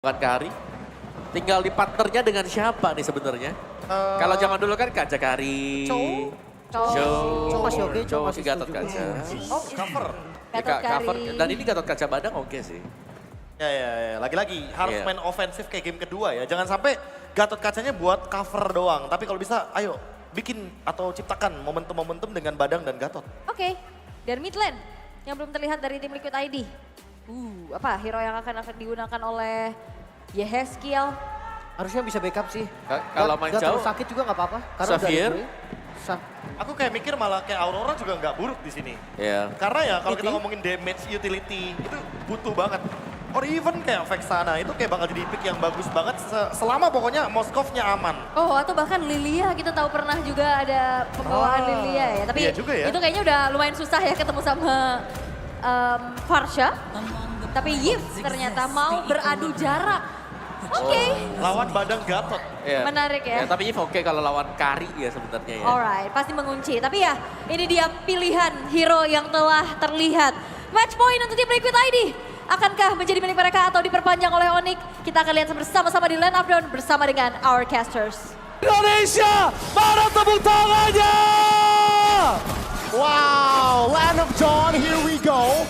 Bukan Kari. Tinggal di partnernya dengan siapa nih sebenarnya? Kalau zaman dulu kan Kaca Kari. Show masih oke, Chow masih Gatot setuju. Kaca. Oh, cover. Ya, cover. Dan ini Gatot Kaca Badang oke sih. Ya. Lagi-lagi harus Iya. main ofensif kayak game kedua ya. Jangan sampai Gatot Kacanya buat cover doang. Tapi kalau bisa, ayo bikin atau ciptakan momentum-momentum dengan Badang dan Gatot. Oke, dari mid lane yang belum terlihat dari tim Liquid ID. Apa hero yang akan digunakan oleh Yehezkiel? Harusnya bisa backup sih. Kalau main Nggak jauh, terlalu sakit juga nggak apa-apa. Xavier. Aku kayak mikir malah kayak Aurora juga nggak buruk di sini. Ya. Karena ya kalau kita Utility. ngomongin damage utility itu butuh banget. Or even kayak Vexana itu kayak bakal jadi pick yang bagus banget selama pokoknya Moskovnya aman. Oh, atau bahkan Lilia, kita tahu pernah juga ada pembawaan Lilia ya. Tapi iya juga ya. itu kayaknya udah lumayan susah ya ketemu sama Farsha. Tapi Yif ternyata mau beradu jarak. Oke, Lawan Badang Gatot. Ya. Menarik ya. Tapi Yves oke kalau lawan Kari ya sebenarnya ya. Alright, pasti mengunci. Tapi ya, ini dia pilihan hero yang telah terlihat. Match point untuk tim Liquid ID. Akankah menjadi milik mereka atau diperpanjang oleh Onyx? Kita akan lihat bersama-sama di Land of Dawn bersama dengan our casters. Indonesia, mana tepuk tangannya? Wow, Land of Dawn, here we go.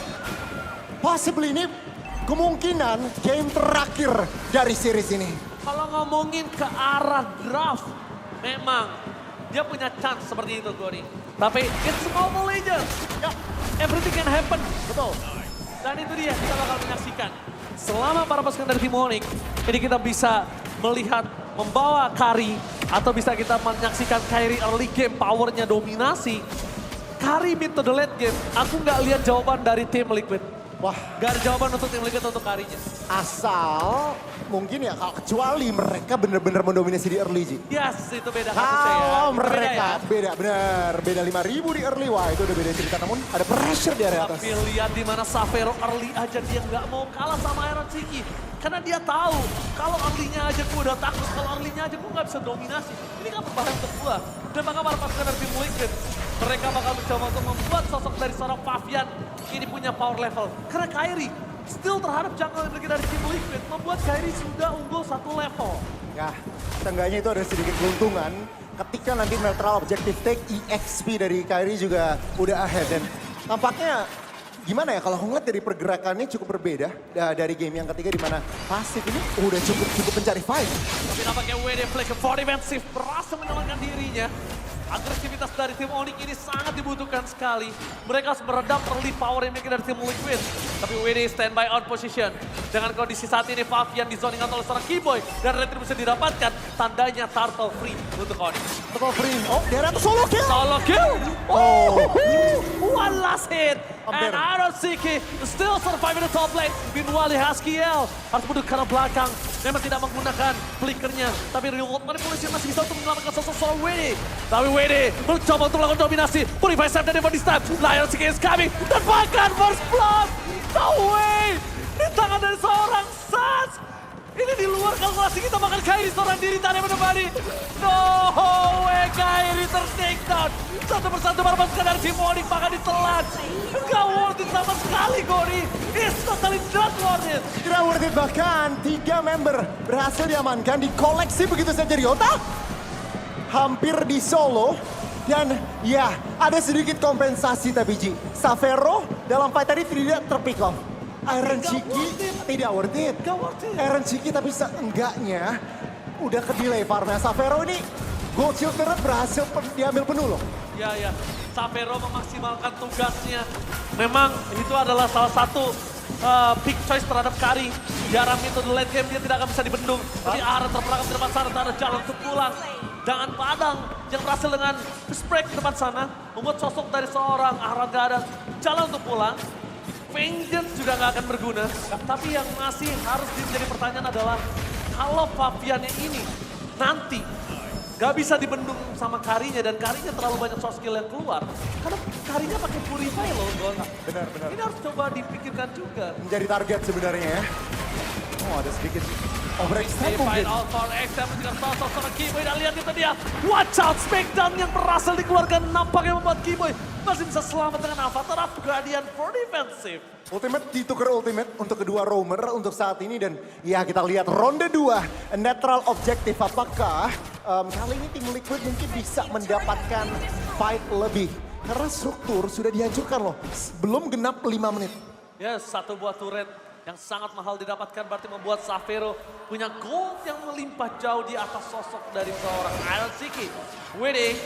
Possibly ini kemungkinan game terakhir dari series ini. Kalau ngomongin ke arah draft, memang dia punya chance seperti itu, Gori. Tapi it's Mobile Legends. Ya, everything can happen. Betul. Dan itu dia, kita bakal menyaksikan. Selama para pasukan dari tim Onyx, ini kita bisa melihat membawa Kari atau bisa kita menyaksikan Kairi early game, powernya dominasi. Kari mid to the late game, aku nggak lihat jawaban dari tim Liquid. Wah, Gak ada jawaban untuk tim Liquid untuk Karinya. asal mungkin ya kalau kecuali mereka benar-benar mendominasi di early Ji. Yes, itu beda kasusnya ya. Kalau Itu beda mereka ya. beda benar, beda 5.000 di early, wah itu udah beda cerita. Namun ada pressure di area atas. Tapi lihat di mana Savero early aja dia nggak mau kalah sama Iron Chiki. Karena dia tahu kalau early-nya aja gue udah takut, kalau early-nya aja gue nggak bisa dominasi. Ini kan berbahaya untuk gue. Dan maka para pasukan dari tim Liquid, mereka bakal mencoba untuk membuat sosok dari seorang Favian ini punya power level. Karena Kairi still terhadap jungle dari tim Liquid membuat Kairi sudah unggul satu level. Nah, seenggaknya itu ada sedikit keuntungan ketika nanti neutral objective take EXP dari Kyrie juga udah ahead. Dan tampaknya gimana ya kalau ngeliat dari pergerakannya cukup berbeda dari game yang ketiga di mana pasif ini udah cukup mencari fight. Tapi nampaknya WD play ke 4 defensive berhasil menyelamatkan dirinya. Agresivitas dari tim Onyx ini sangat dibutuhkan sekali. Mereka harus meredam early power yang dimiliki dari tim Liquid. Tapi WD standby on position. Dengan kondisi saat ini Favian di zoning oleh seorang Keyboy. Dan retribusi didapatkan, tandanya turtle free untuk Onyx. Betul free. Oh, daerah itu solo kill. Solo kill! Oh. One last hit! And Hampir. Iron Siki still surviving the top lane. Meanwhile, Haskiel harus mundur ke arah belakang. Memang tidak menggunakan flickernya. Tapi reward manipulation masih bisa untuk menyelamatkan sosok soal WD. Tapi WD mencoba untuk melakukan dominasi. Purify Sap dari body stab. Iron Siki is coming. Dan bahkan first blood. No way! Di tangan dari seorang Sans. Ini di luar kalkulasi kita bahkan Kairi seorang diri tadi menemani. No way, Kairi ter-take down. Satu persatu para pasukan dari tim Onyx bahkan ditelan. Gak worth it sama sekali, Gori. It's totally not worth it. Tidak worth it, bahkan 3 member berhasil diamankan, dikoleksi begitu saja Ryota. Hampir di solo. Dan ya, ada sedikit kompensasi tapi Ji. Savero dalam fight tadi tidak terpick off. Iron Chiki tidak worth it. Gak worth it. Iron Chiki tapi seenggaknya udah ke delay farmnya. Savero ini gold shield turret berhasil diambil penuh loh. Ya. Savero memaksimalkan tugasnya. Memang itu adalah salah satu pick choice terhadap Kari. Jarang itu di late game dia tidak akan bisa dibendung. Tapi arah terperangkap di depan sana, tak ada jalan untuk pulang. Jangan Padang yang berhasil dengan fist break di depan sana. Membuat sosok dari seorang Aran gak ada jalan untuk pulang. Vengeance juga nggak akan berguna. Tapi yang masih harus menjadi pertanyaan adalah kalau Faviannya ini nanti nggak bisa dibendung sama Karinya dan Karinya terlalu banyak soft skill yang keluar. Karena Karinya pakai Purify loh, Gon. Benar. Ini harus coba dipikirkan juga. Menjadi target sebenarnya ya. Oh, ada sedikit overextend Fight mungkin. out for XM dengan sosok seorang Keyboy dan lihat itu dia. Watch out, Smackdown yang berhasil dikeluarkan nampaknya membuat Keyboy masih bisa selamat dengan Avatar of Guardian for defensive. Ultimate ditukar ultimate untuk kedua roamer untuk saat ini. Dan ya kita lihat ronde 2 netral objektif. Apakah kali ini tim Liquid mungkin bisa mendapatkan fight lebih. Karena struktur sudah dihancurkan loh. Belum genap 5 menit. Ya, satu buah turret yang sangat mahal didapatkan berarti membuat Xavero punya gold yang melimpah jauh di atas sosok dari seorang Iron Siki. Widi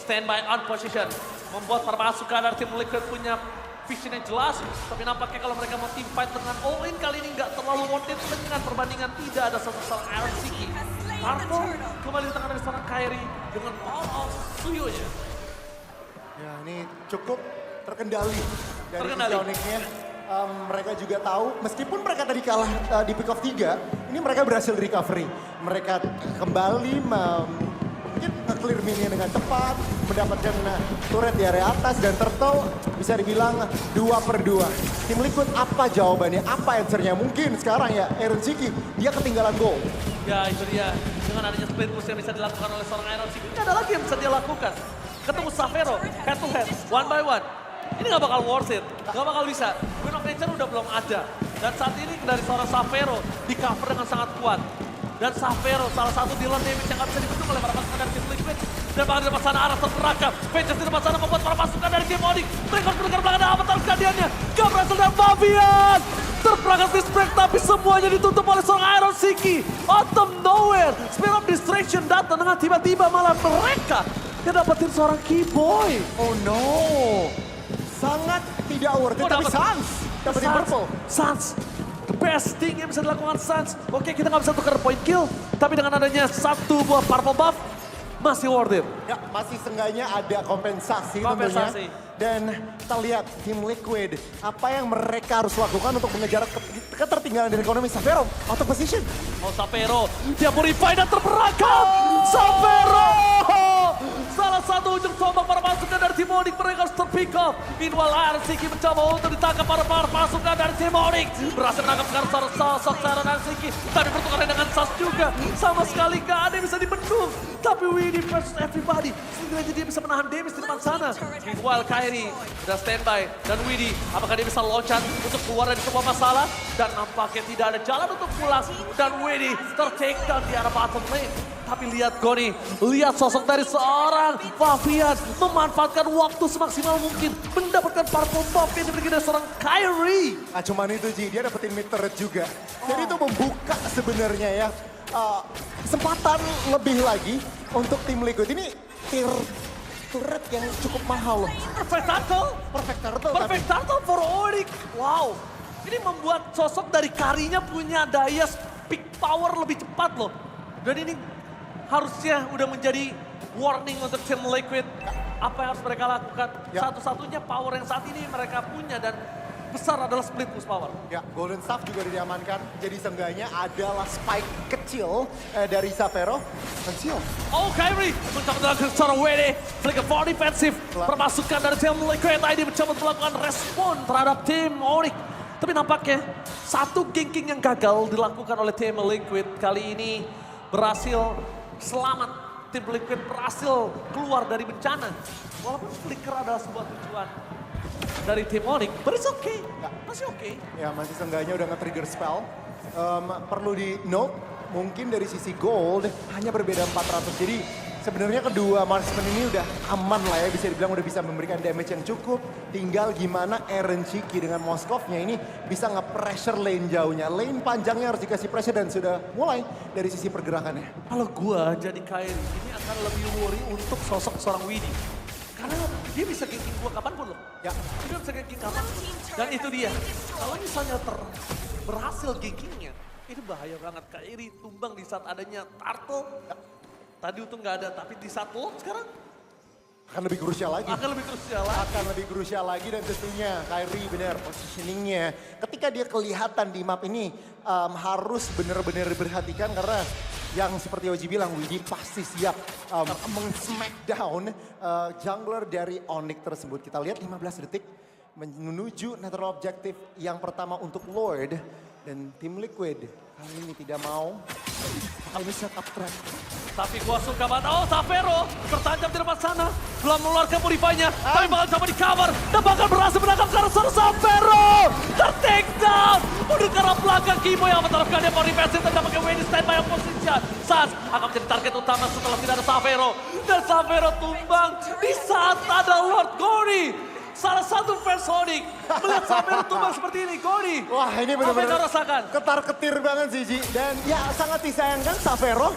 standby on position. Membuat para pasukan dari tim Liquid punya vision yang jelas. Tapi nampaknya kalau mereka mau team fight dengan all in kali ini nggak terlalu worth it dengan perbandingan tidak ada seorang Iron Siki. Marco kembali di tangan dari seorang Kairi dengan power of Suyo-nya. Ya ini cukup terkendali dari Terkendali. sisi Onyx-nya. Mereka juga tahu, meskipun mereka tadi kalah di pick off 3, ini mereka berhasil recovery. Mereka kembali mungkin nge-clear minion dengan cepat, mendapatkan turret di area atas, dan Turtle bisa dibilang 2/2. Tim Liquid apa jawabannya, apa answernya? Mungkin sekarang ya Iron Siki, dia ketinggalan goal. Ya itu dia, dengan adanya split push yang bisa dilakukan oleh seorang Iron Siki, tidak ada lagi yang bisa dia lakukan. Ketemu Xavero, head to head, one by one. Ini gak bakal worth it, gak bakal bisa. Queen of Nature udah belum ada. Dan saat ini dari seorang Xavero di cover dengan sangat kuat. Dan Xavero salah satu dealer damage yang gak bisa dibendung oleh para pasukan dari tim Liquid. Dan bahkan di depan sana arah terperangkap. Vengeance di depan sana membuat para pasukan dari tim Onyx. Mereka mendengar belakang ada Avatar Guardiannya. Gak berhasil dan Mavian. Terperangkap disbreak tapi semuanya ditutup oleh seorang Iron Siki. Out of nowhere, Spear of Distraction datang dengan tiba-tiba malah mereka yang dapetin seorang Keyboy. Oh no, sangat tidak worth it, tapi Sans dapetin purple. Sans, the best thing yang bisa dilakukan Sans. Oke, kita nggak bisa tukar point kill, tapi dengan adanya satu buah purple buff, masih worth it. Ya, masih seenggaknya ada kompensasi Kompensasi. tentunya. Dan kita lihat tim Liquid, apa yang mereka harus lakukan untuk mengejar ketertinggalan dari ekonomi. Xavero, out of position. Oh, Xavero, dia purify dan terperangkap. Xavero! Salah satu ujung tombak para pasukan dari tim Onyx, mereka harus terpick off. Meanwhile, Iron Siki mencoba untuk ditangkap para pasukan dari tim Onyx. Berhasil menangkap sekarang sosok Iron Siki. Tapi pertukaran dengan Sas juga. Sama sekali gak ada yang bisa dibendung. Tapi Widi versus everybody. Setidaknya dia bisa menahan damage di depan sana. Meanwhile, Kairi sudah standby. Dan Widi, apakah dia bisa loncat untuk keluar dari sebuah masalah? Dan nampaknya tidak ada jalan untuk pulang. Dan Widi ter-take down di arah bottom lane. Tapi lihat Goni, lihat sosok dari seorang Fabian memanfaatkan waktu semaksimal mungkin. Mendapatkan purple buff yang dimiliki dari seorang Kairi. Nah cuman itu Ji, dia dapetin mid turret juga. Jadi itu membuka sebenarnya ya kesempatan lebih lagi untuk tim Liquid. Ini turret yang cukup mahal loh. Perfect turtle. Perfect turtle. Perfect turtle for Onyx. Wow. Ini membuat sosok dari Karinya punya daya peak power lebih cepat loh. Dan ini harusnya udah menjadi warning untuk tim Liquid. Apa yang harus mereka lakukan? Ya. Satu-satunya power yang saat ini mereka punya dan besar adalah split push power. Ya, Golden Staff juga diamankan. Jadi seenggaknya adalah spike kecil dari Xavero. Kecil. Oh, Kairi mencoba melakukan seorang WD. Flicker for defensive. Permasukan dari tim Liquid ID mencoba melakukan respon terhadap tim Onyx. Tapi nampaknya satu ganking yang gagal dilakukan oleh tim Liquid kali ini berhasil selamat. Tim Liquid berhasil keluar dari bencana. Walaupun Flicker adalah sebuah tujuan dari tim Onyx, but it's okay. Masih oke. Ya, masih seenggaknya udah nge-trigger spell. Perlu di note, mungkin dari sisi gold hanya berbeda 400. Jadi sebenarnya kedua marksman ini udah aman lah ya, bisa dibilang udah bisa memberikan damage yang cukup. Tinggal gimana Eren Chiki dengan Moskovnya ini bisa nge-pressure lane jauhnya. Lane panjangnya harus dikasih pressure dan sudah mulai dari sisi pergerakannya. Kalau gua jadi Kairi, ini akan lebih worry untuk sosok seorang Widi. Karena dia bisa ganking gua kapanpun loh. Ya. Dia bisa ganking kapanpun. Dan itu dia. Kalau misalnya berhasil gankingnya, itu bahaya banget. Kairi tumbang di saat adanya Turtle. Tadi untung nggak ada, tapi di saat lo sekarang Akan lebih krusial lagi. akan lebih krusial lagi. Akan lebih krusial lagi dan tentunya Kairi benar positioningnya. Ketika dia kelihatan di map ini harus benar-benar diperhatikan karena yang seperti Oji bilang, Widi pasti siap meng-smackdown jungler dari Onyx tersebut. Kita lihat 15 detik menuju netral objective yang pertama untuk Lord dan tim Liquid. Kali ini tidak mau. Kali ini set up trap. Tapi gua suka banget. Oh, Savero tertancap di depan sana. Belum mengeluarkan modify-nya. Tapi bakal coba di cover. Dan bakal berhasil menangkap Karsor Savero. Ter-take down. Udah ke arah belakang Kimo yang menerapkan dia mau defensive. Dan pakai Wendy standby position. Sans akan menjadi target utama setelah tidak ada Savero. Dan Savero tumbang di saat ada Lord Goni. Salah satu fans Sonic melihat Savero tumbang seperti ini. Goni. Wah ini Apa yang benar-benar kau rasakan? ketar-ketir banget sih Ji. Dan ya sangat disayangkan Savero.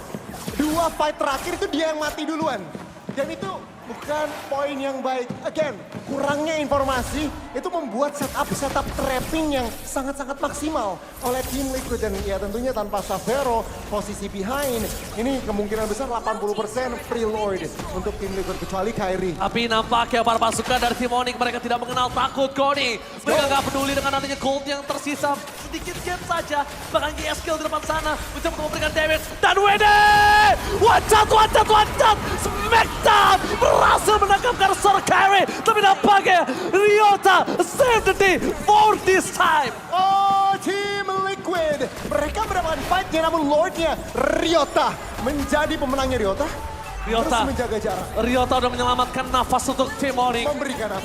2 fight terakhir itu dia yang mati duluan. Dan itu bukan poin yang baik. Again, kurangnya informasi itu membuat setup trapping yang sangat-sangat maksimal oleh tim Liquid. Dan ya tentunya tanpa Savero, posisi behind, ini kemungkinan besar 80% free lord untuk tim Liquid kecuali Kairi. Tapi nampaknya para pasukan dari tim Onyx mereka tidak mengenal takut Goni. Mereka nggak peduli dengan adanya gold yang tersisa sedikit game saja. Bahkan GSKill di depan sana mencoba untuk memberikan damage. Dan Wede! One shot! Smackdown! Berhasil menangkap Karsor Kairi. Tapi nampaknya Ryota save the day for this time. Oh, Team Liquid. Mereka mendapatkan fight-nya namun Lordnya Ryota menjadi pemenangnya. Ryota terus menjaga jarak. Ryota udah menyelamatkan nafas untuk tim Onyx.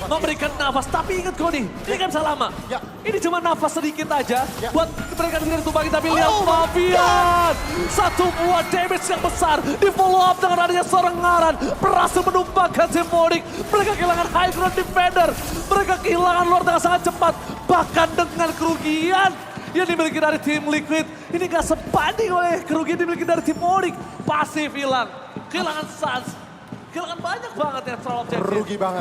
Memberikan nafas. Tapi ingat Goni, ini kan bisa lama. Ya. Ini cuma nafas sedikit aja Ya. buat mereka tidak ditumpangi. Tapi lihat Fabian. Satu buah damage yang besar. Di follow up dengan adanya serangan. Berhasil menumbangkan tim Onyx. Mereka kehilangan high ground defender. Mereka kehilangan Lord dengan sangat cepat. Bahkan dengan kerugian yang dimiliki dari tim Liquid. Ini gak sebanding oleh kerugian dimiliki dari tim Onyx. Pasif hilang. Kehilangan Sans. Kehilangan banyak banget ya troll objektif.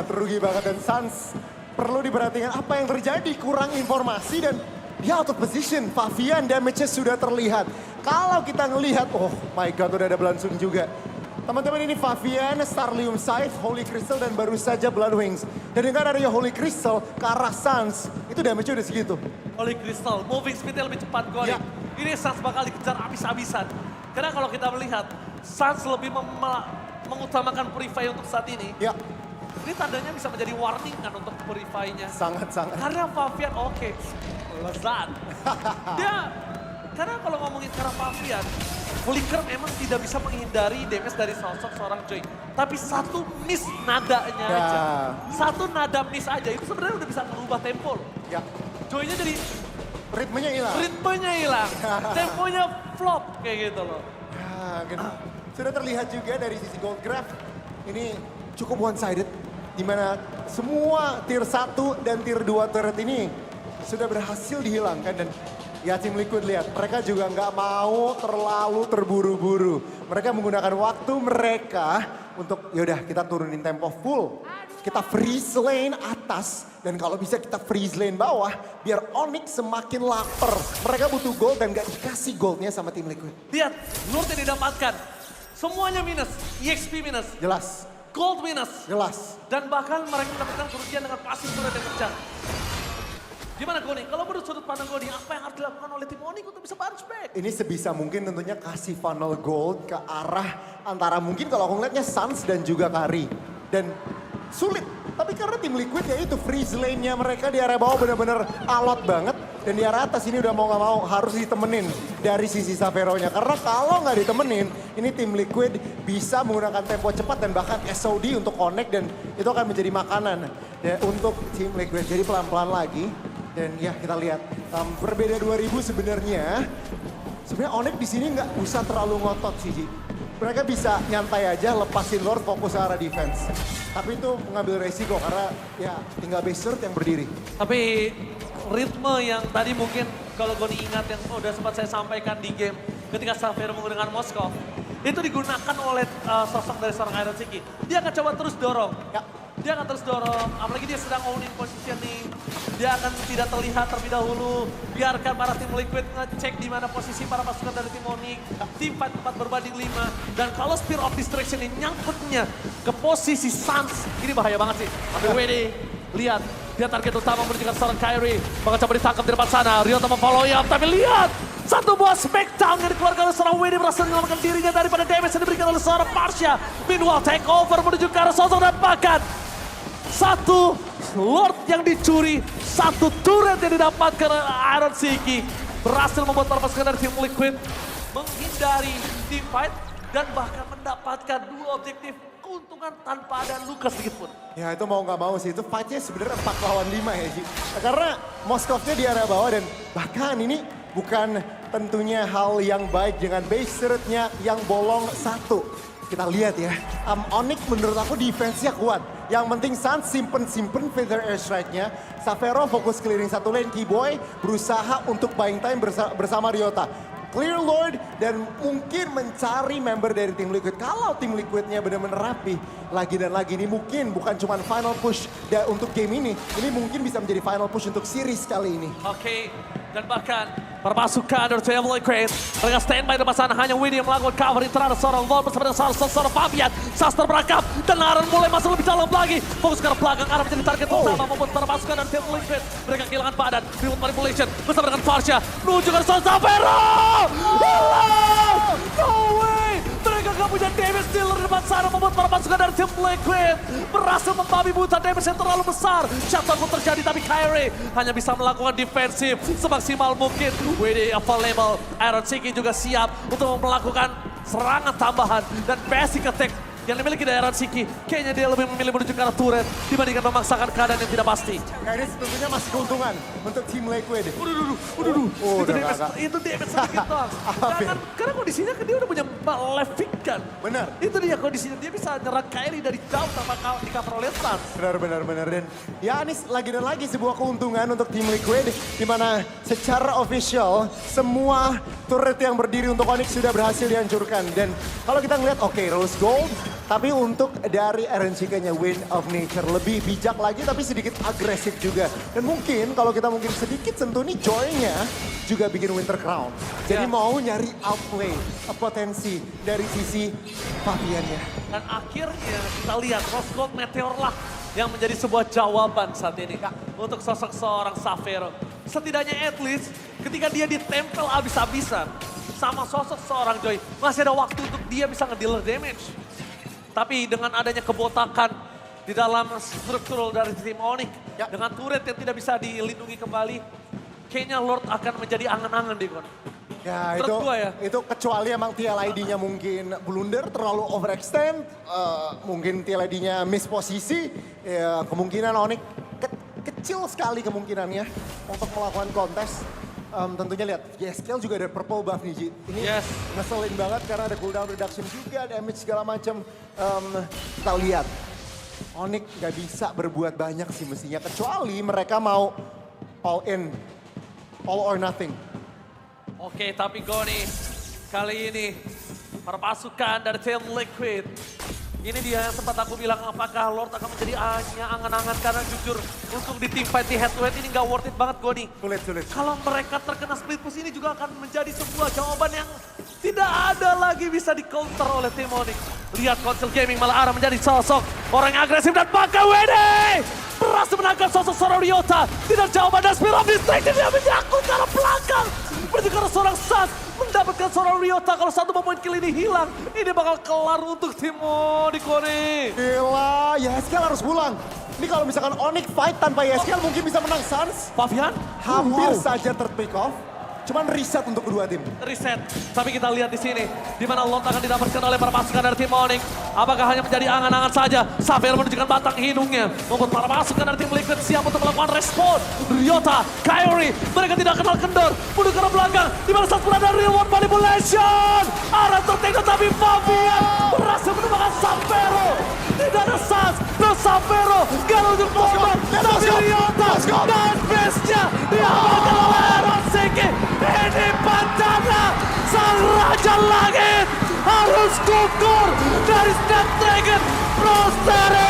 Rugi banget. Dan Sans perlu diperhatikan apa yang terjadi. Kurang informasi dan dia out of position. Fabian damage-nya sudah terlihat. Kalau kita ngelihat, oh my god udah ada Blansung juga. Teman-teman ini Fabian, Starlium Scythe, Holy Crystal dan baru saja Blood Wings. Dan dengan adanya Holy Crystal ke arah Sans, itu damage-nya udah segitu. Holy Crystal, moving speed-nya lebih cepat Goni. Ya. Ini Sans bakal dikejar habis-habisan. Karena kalau kita melihat, Sans lebih mengutamakan Purify untuk saat ini. Ya, Ini tandanya bisa menjadi warning kan untuk Purify-nya. sangat-sangat. Karena Fabian oke, lezat. Karena kalau ngomongin karena Fabian, Flicker memang tidak bisa menghindari damage dari sosok seorang Joy. Tapi satu miss nadanya aja. Satu nada miss aja, itu sebenarnya udah bisa merubah tempo loh. Ya, Joy-nya jadi ritmenya hilang. ritmenya hilang, temponya flop kayak gitu loh. Ya, sudah terlihat juga dari sisi Gold Graph, ini cukup one-sided. Di mana semua tier 1 dan tier 2 turret ini sudah berhasil dihilangkan. Dan ya tim Liquid lihat, mereka juga nggak mau terlalu terburu-buru. Mereka menggunakan waktu mereka untuk yaudah kita turunin tempo full. Kita freeze lane atas dan kalau bisa kita freeze lane bawah biar Onyx semakin lapar. Mereka butuh gold dan gak dikasih goldnya sama tim Liquid. Lihat, Lord yang didapatkan, semuanya minus, EXP minus, Jelas, gold minus, jelas. dan bahkan mereka mendapatkan kerugian dengan pasif turret yang pecah. Gimana Goni? Kalau menurut sudut pandang Goni, apa yang harus dilakukan oleh tim Onyx untuk bisa bounce back? Ini sebisa mungkin tentunya kasih funnel gold ke arah antara mungkin kalau aku ngeliatnya Sans dan juga Kari. Dan sulit, tapi karena tim Liquid ya itu freeze lane-nya mereka di area bawah benar-benar alot banget. Dan di area atas ini udah mau gak mau harus ditemenin dari sisi Savero-nya. Karena kalau nggak ditemenin, ini tim Liquid bisa menggunakan tempo cepat dan bahkan SOD untuk connect. Dan itu akan menjadi makanan ya, untuk tim Liquid. Jadi pelan-pelan lagi. Dan ya kita lihat, berbeda 2000 sebenarnya. Sebenarnya Onyx di sini nggak usah terlalu ngotot sih, Ji. Mereka bisa nyantai aja, lepasin Lord, fokus ke arah defense. Tapi itu mengambil resiko karena ya tinggal base turret yang berdiri. Tapi ritme yang tadi mungkin kalau Goni ingat yang udah sempat saya sampaikan di game ketika Savero menggunakan Moskov, itu digunakan oleh sosok dari seorang Iron Siki. Dia akan coba terus dorong. Ya. Dia akan terus dorong, apalagi dia sedang owning positioning. Dia akan tidak terlihat terlebih dahulu. Biarkan para tim Liquid ngecek di mana posisi para pasukan dari tim Onyx. Tim fight 4 berbanding 5. Dan kalau Spear of Distraction ini nyangkutnya ke posisi Sans, ini bahaya banget sih. Tapi WD, lihat. Dia target utama menuju ke seorang Kairi. Bakal coba ditangkap di depan sana. Ryota memfollow up, tapi lihat. Satu buah smackdown yang dikeluarkan oleh seorang WD berhasil menyelamatkan dirinya daripada damage yang diberikan oleh seorang Marsha. Meanwhile, take over menuju ke arah sosok dan bahkan satu Lord yang dicuri, satu turret yang didapatkan oleh Iron Siki. berhasil membuat para pasukan dari tim Liquid menghindari team fight dan bahkan mendapatkan 2 objektif keuntungan tanpa ada luka sedikit pun. Ya itu mau nggak mau sih, itu fightnya sebenarnya 4 lawan 5 ya Ji. Karena Moskovnya di area bawah dan bahkan ini bukan tentunya hal yang baik dengan base turretnya yang bolong 1. Kita lihat ya, Onyx menurut aku defense-nya kuat. Yang penting Sans simpen feather airstrike-nya. Savero fokus clearing satu lane, Keyboy berusaha untuk buying time bersama Ryota. Clear Lord dan mungkin mencari member dari tim Liquid. Kalau tim Liquidnya benar-benar rapi lagi dan lagi, ini mungkin bukan cuma final push untuk game ini mungkin bisa menjadi final push untuk series kali ini. Oke, dan bahkan perpasukan dari tim Liquid mereka standby di depan sana, hanya Winnie yang melakukan cover terhadap seorang Lord bersama dengan seorang Fabian. Saster berangkap dan Aaron mulai masuk lebih dalam lagi. Fokus ke arah belakang, Aaron menjadi target utama membuat perpasukan dari tim Liquid. Mereka kehilangan badan, remote manipulation bersama dengan Farsha menuju ke Savero. No way! Mereka gak punya damage dealer di depan sana membuat para pasukan dari tim Liquid berhasil membabi buta damage yang terlalu besar. Shutdown pun terjadi tapi Kyrie hanya bisa melakukan defensif semaksimal mungkin. WD available, Iron Siki juga siap untuk melakukan serangan tambahan dan basic attack yang dimiliki dari Iron Siki. Kayaknya dia lebih memilih menuju ke arah turret dibandingkan memaksakan keadaan yang tidak pasti. Nah ini tentunya masih keuntungan untuk tim Liquid. Itu damage sedikit doang. Karena kondisinya dia udah punya left gun. Benar. Itu dia kondisinya, dia bisa nyerang Kyrie dari jauh tanpa di cover oleh Sans. Benar. Dan ya ini lagi dan lagi sebuah keuntungan untuk tim Liquid. Di mana secara official semua turret yang berdiri untuk Onyx sudah berhasil dihancurkan. Dan kalau kita ngeliat oke, Rose Gold. Tapi untuk dari RNCK-nya Wind of Nature lebih bijak lagi tapi sedikit agresif juga. Dan mungkin kalau kita mungkin sedikit sentuh nih Joy-nya juga bikin Winter Crown. Jadi mau nyari outplay potensi dari sisi Fabian-nya. Dan akhirnya kita lihat Rose Gold Meteor lah yang menjadi sebuah jawaban saat ini untuk sosok seorang Savero. Setidaknya at least ketika dia ditempel abis-abisan sama sosok seorang Joy, masih ada waktu untuk dia bisa nge-dealer damage. Tapi dengan adanya kebotakan di dalam struktural dari tim Onyx, dengan turret yang tidak bisa dilindungi kembali, kayaknya Lord akan menjadi angan-angan di Kon. Ya itu kecuali emang TLID-nya mungkin blunder, terlalu overextend, mungkin TLID-nya miss posisi, ya kemungkinan Onyx kecil sekali kemungkinannya untuk melakukan kontes. Tentunya lihat, Yeskel juga ada purple buff nih Ji. Ini ngeselin banget karena ada cooldown reduction juga, damage segala macam. Kita lihat, Onyx gak bisa berbuat banyak sih mestinya. Kecuali mereka mau all in, all or nothing. Oke, tapi Goni, kali ini perpasukan dari tim Liquid. Ini dia yang sempat aku bilang apakah Lord akan menjadi hanya angan-angan karena jujur untuk di team fight di head to head ini gak worth it banget Goni. Sulit. Kalau mereka terkena split push ini juga akan menjadi sebuah jawaban yang tidak ada lagi bisa di counter oleh tim Onyx. Lihat Council Gaming malah arah menjadi sosok orang yang agresif dan pakai WD. Berhasil menangkap sosok seorang Ryota. Tidak jawaban dan Spear of Distraction dia menyangkut ke arah belakang. Menuju ke arah seorang Sans. Mendapatkan seorang Ryota kalau satu poin kill ini hilang. Ini bakal kelar untuk tim Onyx. Gila, Yeskel harus pulang. Ini kalau misalkan Onyx fight tanpa Yeskel mungkin bisa menang Sans. Fabian? Hampir saja terpick off. Cuman reset untuk kedua tim. Reset. Tapi kita lihat di sini. Di mana Lot akan didapatkan oleh para pasukan dari tim Onyx. Apakah hanya menjadi angan-angan saja? Savero menunjukkan batang hidungnya. Membuat para pasukan dari tim Liquid siap untuk melakukan respon. Ryota, Kyrie, mereka tidak kenal kendor. Menuju ke arah belakang. Di mana saat berada reward manipulation. Arah tertengok tapi Fabian berhasil menemukan Savero. Tidak ada Sans. Dan Savero gak untuk korban. Tapi Ryota dan base-nya diamankan oleh Aaron Siki. Ini Pantana, sang Raja Langit harus gugur dari Snapdragon Pro Series.